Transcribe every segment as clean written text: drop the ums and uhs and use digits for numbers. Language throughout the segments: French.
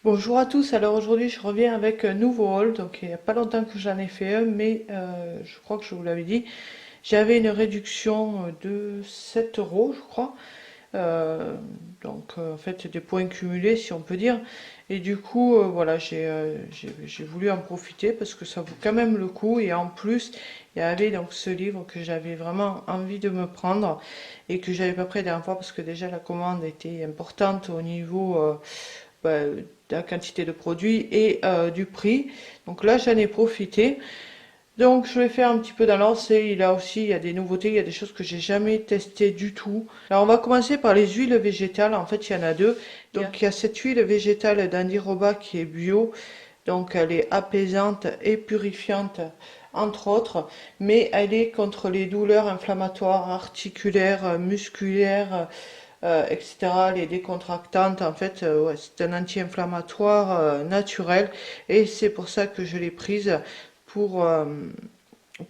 Bonjour à tous, alors aujourd'hui je reviens avec un nouveau haul, donc il n'y a pas longtemps que j'en ai fait un, mais je crois que je vous l'avais dit, j'avais une réduction de 7 euros je crois, Euh, en fait des points cumulés si on peut dire, et du coup voilà j'ai voulu en profiter parce que ça vaut quand même le coup, et en plus il y avait donc ce livre que j'avais vraiment envie de me prendre et que j'avais pas pris la dernière fois parce que déjà la commande était importante au niveau de la quantité de produits et du prix. Donc là, j'en ai profité. Donc je vais faire un petit peu d'annonce, et il y a des nouveautés, il y a des choses que j'ai jamais testées du tout. Alors on va commencer par les huiles végétales. En fait, il y en a deux. Donc il y a cette huile végétale d'Andiroba qui est bio. Donc elle est apaisante et purifiante entre autres, mais elle est contre les douleurs inflammatoires articulaires, musculaires, etc., les décontractantes. En fait, ouais, c'est un anti-inflammatoire naturel, et c'est pour ça que je l'ai prise pour, euh,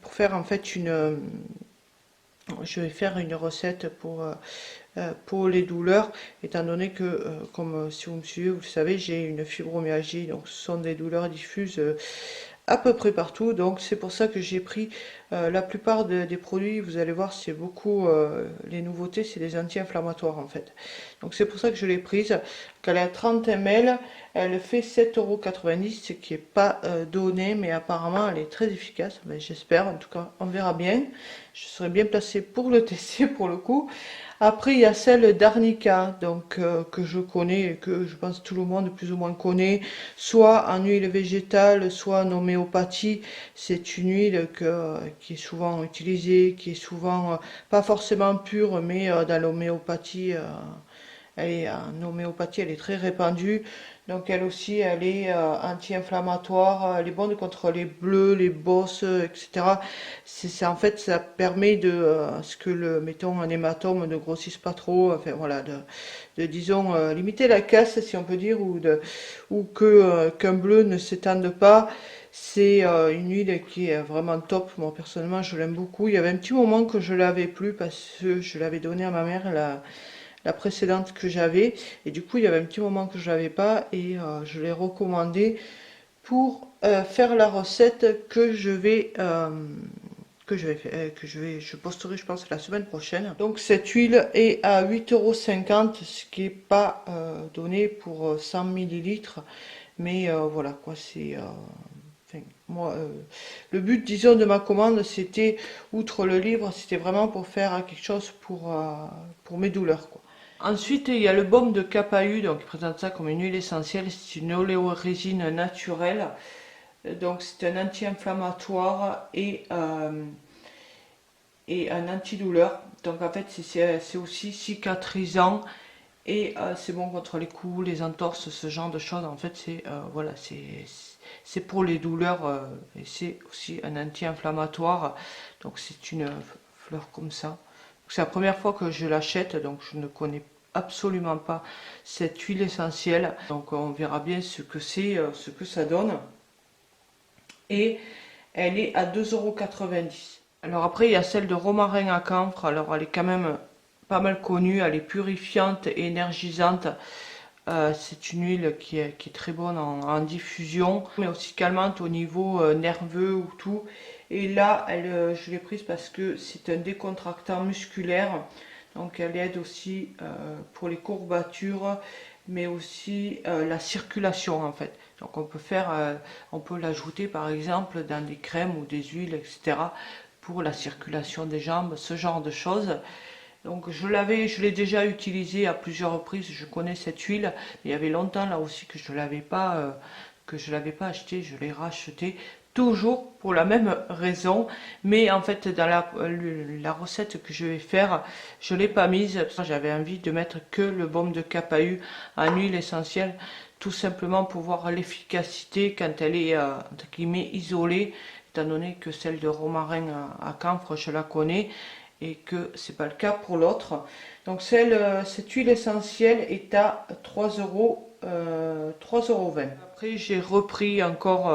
pour faire en fait je vais faire une recette pour les douleurs, étant donné que, si vous me suivez, vous le savez, j'ai une fibromyalgie, donc ce sont des douleurs diffuses à peu près partout. Donc c'est pour ça que j'ai pris la plupart des produits. Vous allez voir, c'est beaucoup les nouveautés, c'est des anti-inflammatoires en fait. Donc c'est pour ça que je l'ai prise. Elle est à 30 ml, elle fait 7,90 €, ce qui n'est pas donné, mais apparemment elle est très efficace. Ben, j'espère, en tout cas on verra bien. Je serai bien placée pour le tester pour le coup. Après, il y a celle d'Arnica, donc que je connais et que je pense tout le monde plus ou moins connaît, soit en huile végétale, soit en homéopathie. C'est une huile qui est souvent utilisée, qui est souvent pas forcément pure, mais dans l'homéopathie, en homéopathie, elle est très répandue. Donc elle aussi, elle est anti-inflammatoire, elle est bonne contre les bleus, les bosses, etc. En fait, ça permet de ce que mettons, un hématome ne grossisse pas trop, enfin voilà, disons, limiter la casse, si on peut dire, ou qu'un bleu ne s'étende pas. C'est une huile qui est vraiment top. Moi personnellement, je l'aime beaucoup. Il y avait un petit moment que je l'avais plus parce que je l'avais donnée à ma mère, la précédente que j'avais, et du coup il y avait un petit moment que je l'avais pas, et je l'ai recommandé pour faire la recette je posterai, je pense, la semaine prochaine. Donc cette huile est à 8,50 €, ce qui est pas donné pour 100 millilitres, mais voilà quoi, enfin, moi, le but, disons, de ma commande, c'était, outre le livre, c'était vraiment pour faire quelque chose pour mes douleurs, quoi. Ensuite, il y a le baume de Capahu, donc il présente ça comme une huile essentielle. C'est une oléorésine naturelle. Donc c'est un anti-inflammatoire et un antidouleur. Donc en fait, c'est aussi cicatrisant, et c'est bon contre les coups, les entorses, ce genre de choses. En fait, voilà, c'est pour les douleurs, et c'est aussi un anti-inflammatoire. Donc c'est une fleur comme ça. C'est la première fois que je l'achète, donc je ne connais absolument pas cette huile essentielle. Donc on verra bien ce que c'est, ce que ça donne. Et elle est à 2,90 €. Alors après, il y a celle de romarin à camphre. Alors elle est quand même pas mal connue, elle est purifiante et énergisante. C'est une huile qui est très bonne en diffusion, mais aussi calmante au niveau nerveux ou tout. Et là, je l'ai prise parce que c'est un décontractant musculaire. Donc elle aide aussi pour les courbatures, mais aussi la circulation en fait. Donc on peut l'ajouter par exemple dans des crèmes ou des huiles, etc. pour la circulation des jambes, ce genre de choses. Donc je l'ai déjà utilisé à plusieurs reprises. Je connais cette huile, mais il y avait longtemps là aussi que je l'avais pas acheté. Je l'ai racheté toujours pour la même raison. Mais en fait, dans la recette que je vais faire, je l'ai pas mise parce que j'avais envie de mettre que le baume de Capahu en huile essentielle, tout simplement pour voir l'efficacité quand elle est entre guillemets isolée, étant donné que celle de romarin à camphre, je la connais, et que c'est pas le cas pour l'autre. Donc cette huile essentielle est à 3,20 €. Après j'ai repris encore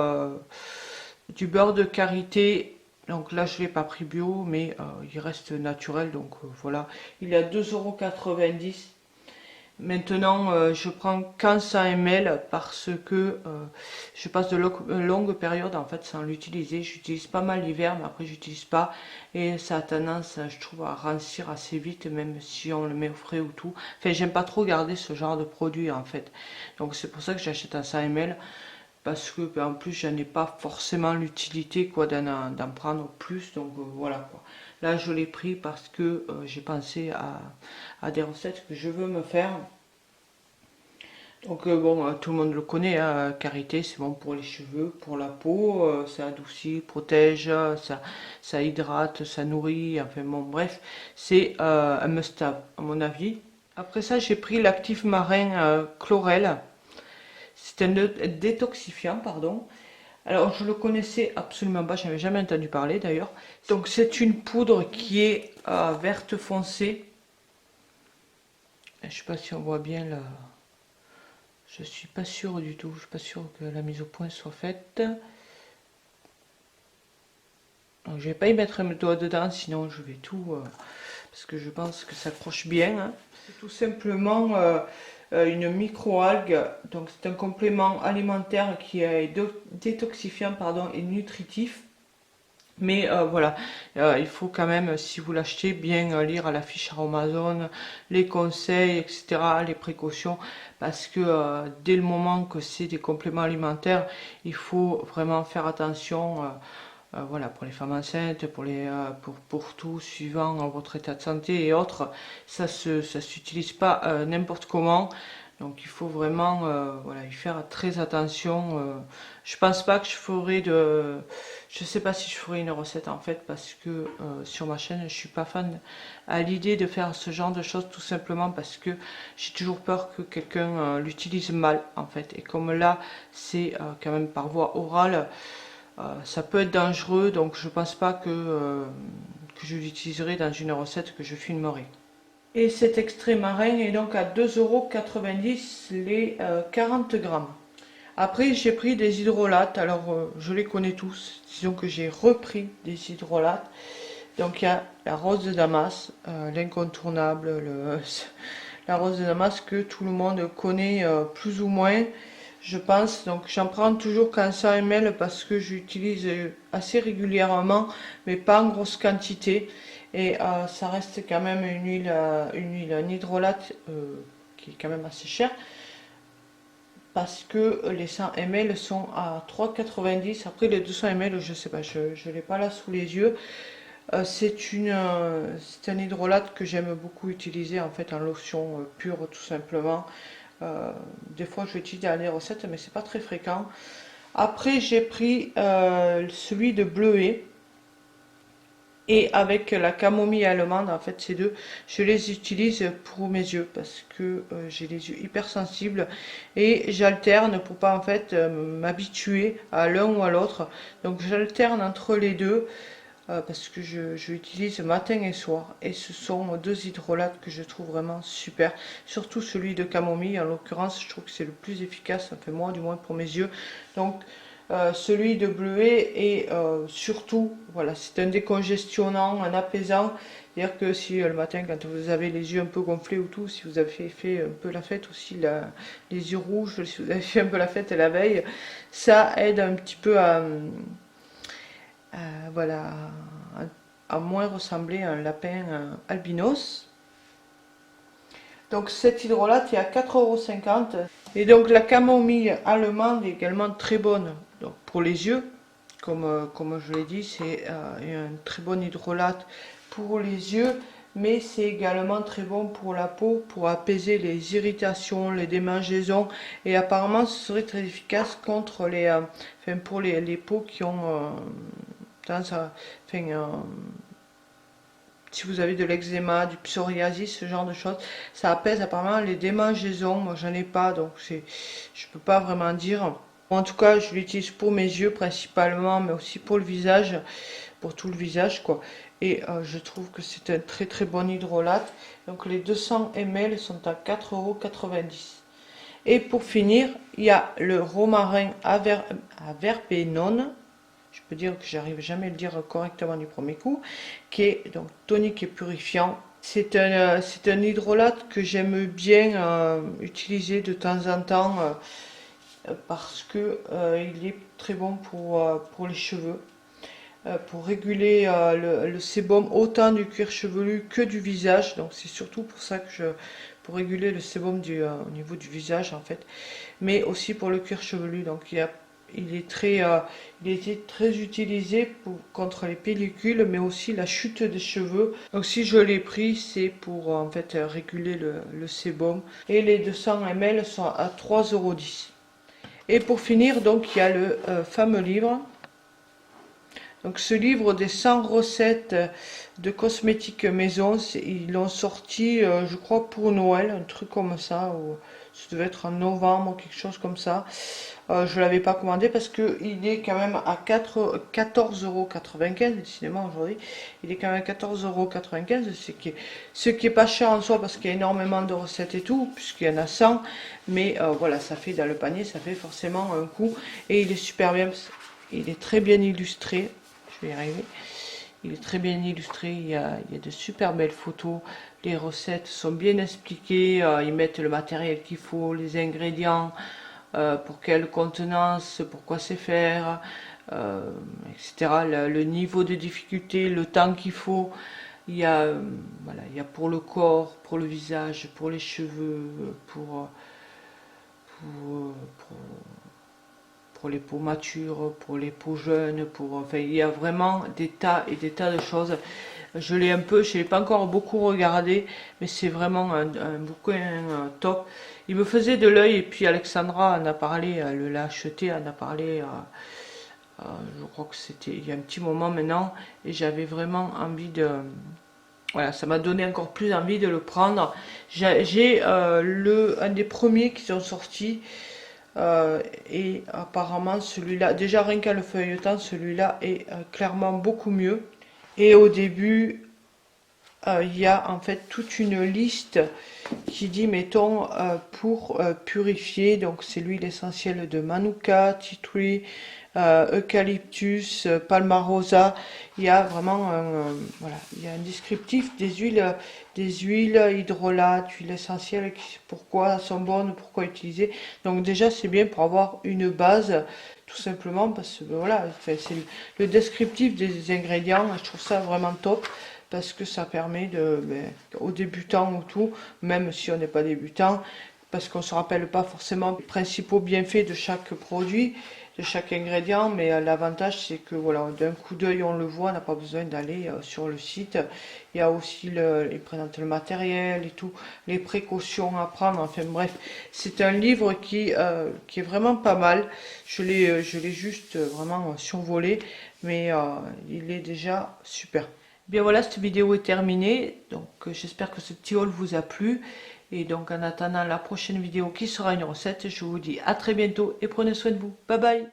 du beurre de karité. Donc là je l'ai pas pris bio, mais il reste naturel, donc voilà. Il est à 2,90 €. Maintenant, je prends qu'un 100 ml parce que je passe de longues périodes en fait sans l'utiliser. J'utilise pas mal l'hiver, mais après j'utilise pas et ça a tendance, je trouve, à rancir assez vite, même si on le met au frais ou tout. Enfin, j'aime pas trop garder ce genre de produit en fait. Donc c'est pour ça que j'achète un 100 ml parce que ben, en plus j'en ai pas forcément l'utilité quoi d'en prendre plus. Donc voilà quoi. Là, je l'ai pris parce que j'ai pensé à des recettes que je veux me faire. Donc bon, tout le monde le connaît, hein, karité, c'est bon pour les cheveux, pour la peau, ça adoucit, protège, ça hydrate, ça nourrit, enfin bon, bref, c'est un must-have à mon avis. Après ça, j'ai pris l'actif marin Chlorel. C'est un détoxifiant, pardon. Alors, je le connaissais absolument pas, j'avais jamais entendu parler d'ailleurs. Donc, c'est une poudre qui est verte foncée. Je sais pas si on voit bien là. Je suis pas sûre du tout. Je suis pas sûre que la mise au point soit faite. Donc, je vais pas y mettre mes doigts dedans, sinon je vais tout parce que je pense que ça accroche bien. Hein. C'est tout simplement une microalgue. Donc, c'est un complément alimentaire qui est détoxifiant, pardon, et nutritif. Mais voilà, il faut quand même, si vous l'achetez, bien lire à la fiche Amazon les conseils, etc., les précautions, parce que dès le moment que c'est des compléments alimentaires, il faut vraiment faire attention, voilà, pour les femmes enceintes, pour tout, suivant votre état de santé et autres, ça s'utilise pas n'importe comment. Donc il faut vraiment voilà, y faire très attention. Je pense pas que je ferai de... Je sais pas si je ferai une recette en fait parce que sur ma chaîne je suis pas fan à l'idée de faire ce genre de choses tout simplement parce que j'ai toujours peur que quelqu'un l'utilise mal en fait. Et comme là c'est quand même par voie orale, ça peut être dangereux donc je pense pas que je l'utiliserai dans une recette que je filmerai. Et cet extrait marin est donc à 2,90 € les 40 grammes. Après, j'ai pris des hydrolates. Alors, je les connais tous. Disons que j'ai repris des hydrolates. Donc, il y a la rose de Damas, l'incontournable, la rose de Damas que tout le monde connaît plus ou moins, je pense. Donc, j'en prends toujours qu'en 100 ml parce que j'utilise assez régulièrement, mais pas en grosse quantité. Et ça reste quand même un hydrolate qui est quand même assez cher parce que les 100 ml sont à 3,90 €. Après les 200 ml, je sais pas, je ne l'ai pas là sous les yeux. C'est un hydrolate que j'aime beaucoup utiliser en fait en lotion pure tout simplement. Des fois je l'utilise dans les recettes mais c'est pas très fréquent. Après j'ai pris celui de Bleuet. Et avec la camomille allemande, en fait, ces deux, je les utilise pour mes yeux parce que j'ai les yeux hypersensibles et j'alterne pour pas en fait m'habituer à l'un ou à l'autre. Donc j'alterne entre les deux parce que je l'utilise matin et soir. Et ce sont deux hydrolates que je trouve vraiment super. Surtout celui de camomille, en l'occurrence, je trouve que c'est le plus efficace, enfin moi du moins pour mes yeux. Donc celui de Bleuet et surtout, voilà, c'est un décongestionnant, un apaisant. C'est-à-dire que si le matin, quand vous avez les yeux un peu gonflés ou tout, si vous avez fait un peu la fête aussi, les yeux rouges, si vous avez fait un peu la fête la veille, ça aide un petit peu voilà, à moins ressembler à un lapin albinos. Donc cet hydrolate est à 4,50 €. Et donc la camomille allemande est également très bonne donc, pour les yeux. Comme je l'ai dit, c'est un très bon hydrolate pour les yeux. Mais c'est également très bon pour la peau, pour apaiser les irritations, les démangeaisons. Et apparemment, ce serait très efficace contre pour les peaux qui ont tendance à... si vous avez de l'eczéma, du psoriasis, ce genre de choses, ça apaise apparemment les démangeaisons. Moi, j'en ai pas, donc je peux pas vraiment dire. En tout cas, je l'utilise pour mes yeux principalement, mais aussi pour le visage, pour tout le visage, quoi. Et je trouve que c'est un très très bon hydrolate. Donc les 200 ml sont à 4,90 €. Et pour finir, il y a le romarin à verbenone. Je peux dire que j'arrive jamais à le dire correctement du premier coup, qui est donc tonique et purifiant. C'est un hydrolat que j'aime bien utiliser de temps en temps parce que il est très bon pour les cheveux. Pour réguler le sébum autant du cuir chevelu que du visage. Donc c'est surtout pour ça que pour réguler le sébum au niveau du visage en fait, mais aussi pour le cuir chevelu. Donc il était très utilisé contre les pellicules, mais aussi la chute des cheveux. Donc si je l'ai pris, c'est pour en fait réguler le sébum. Et les 200 ml sont à 3,10 €. Et pour finir, donc il y a le fameux livre. Donc ce livre des 100 recettes de cosmétiques maison, ils l'ont sorti, je crois, pour Noël, un truc comme ça, ou ça devait être en novembre, quelque chose comme ça. Je ne l'avais pas commandé parce qu'il est quand même à 14,95 €, décidément aujourd'hui. Il est quand même à 14,95 €, ce qui est pas cher en soi parce qu'il y a énormément de recettes et tout, puisqu'il y en a 100. Mais voilà, ça fait dans le panier, ça fait forcément un coup. Et il est super bien, il est très bien illustré. Je vais y arriver. Il est très bien illustré, il y a de super belles photos, les recettes sont bien expliquées, ils mettent le matériel qu'il faut, les ingrédients, pour quelle contenance, pourquoi c'est faire, etc. Le niveau de difficulté, le temps qu'il faut. Il y a, voilà, il y a pour le corps, pour le visage, pour les cheveux, pour les peaux matures, pour les peaux jeunes, enfin il y a vraiment des tas et des tas de choses. Je l'ai pas encore beaucoup regardé, mais c'est vraiment un bouquin top. Il me faisait de l'œil et puis Alexandra en a parlé, elle l'a acheté, en a parlé, je crois que c'était il y a un petit moment maintenant, et j'avais vraiment envie de... Voilà, ça m'a donné encore plus envie de le prendre. J'ai un des premiers qui sont sortis, et apparemment celui-là, déjà rien qu'à le feuilletant, celui-là est clairement beaucoup mieux. Et au début, il y a en fait toute une liste qui dit, mettons, pour purifier, donc c'est l'huile essentielle de Manuka, tea tree, eucalyptus, palmarosa. Il y a vraiment voilà, il y a un descriptif des huiles hydrolates, huiles essentielles, pourquoi elles sont bonnes, pourquoi utiliser. Donc déjà c'est bien pour avoir une base, tout simplement, parce que voilà, c'est le descriptif des ingrédients, je trouve ça vraiment top. Parce que ça permet aux débutants ou tout, même si on n'est pas débutant, parce qu'on ne se rappelle pas forcément les principaux bienfaits de chaque produit, de chaque ingrédient, mais l'avantage c'est que voilà, d'un coup d'œil on le voit, on n'a pas besoin d'aller sur le site. Il y a aussi ils présentent le matériel et tout, les précautions à prendre, enfin bref, c'est un livre qui est vraiment pas mal. Je l'ai juste vraiment survolé, mais il est déjà super. Bien voilà, cette vidéo est terminée, donc j'espère que ce petit haul vous a plu, et donc en attendant la prochaine vidéo qui sera une recette, je vous dis à très bientôt et prenez soin de vous, bye bye.